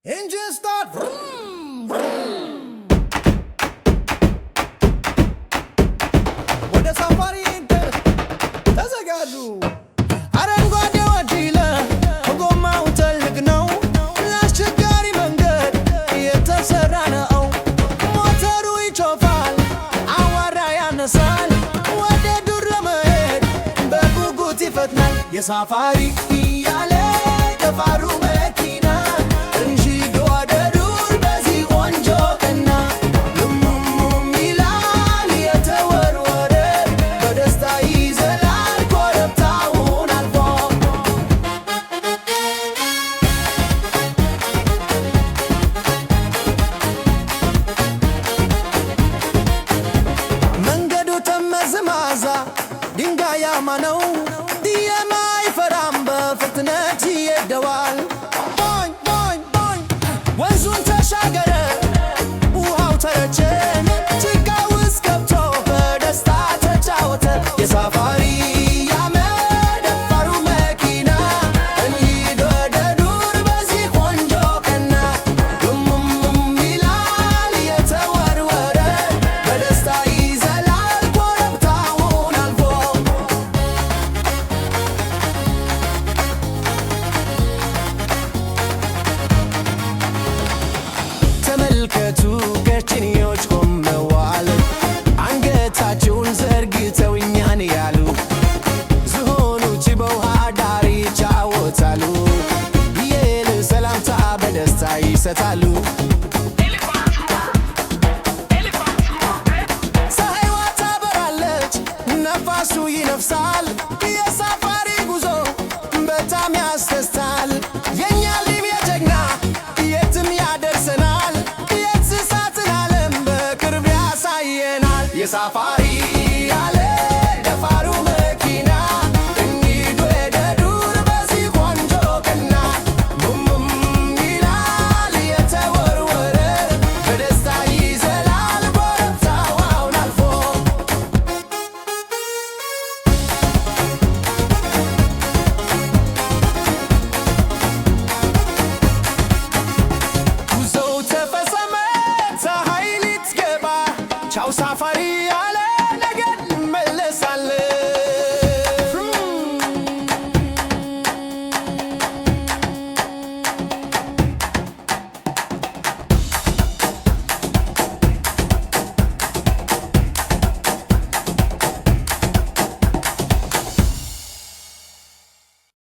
Engine start. Vroom, vroom. ወደ ሳፋሪ ኢንተር ተዘጋጁ። አረንጓዴው አዲለ ጎማው ትልቅ ነው፣ ለአስቸጋሪ መንገድ የተሰራ ነው። ሞተሩ ይጮፋል፣ አዋራ ያነሳል፣ ወደ ዱር ለመሄድ በጉጉት ይፈጥናል። የሳፋሪ እያለ ደፋሩ መኪና ድንጋያማ ነው፣ የማይፈራም በፍጥነት ይሄዳል። ቦኝ ቦኝ ቦኝ ወንዙን ተሻገረ፣ ውሃው ተረጨ፣ ጭቃ ውስጥ ገብቶ በደስታ ተጫወተ። የሳፋሪ ያመደፈሩ መኪና እንሂድ ወደ ዱር በዚህ ቆንጆ ቀና። ዱሙም ይላል የተወረወረ በደስታ ይዘላል ኮረብታውን አልፎ። ተመልከቱ ቀጭኔዎች ቆመዋል፣ አንገታቸውን ዘርግተው እኛን ያሉ። ዝሆኖች በውሃ ዳር ይጫወታሉ፣ ሰላምታ በደስታ ይሰጣሉ። ፀሐይዋ ታበራለች፣ ነፋሱ ይነፍሳል፣ የሳፋሪ ጉዞ በጣም ያስደስታል። የእኛ ልብ የጀግና የትም ያደርሰናል፣ የእንስሳትን ዓለም በቅርብ ያሳየናል። የሳፋሪ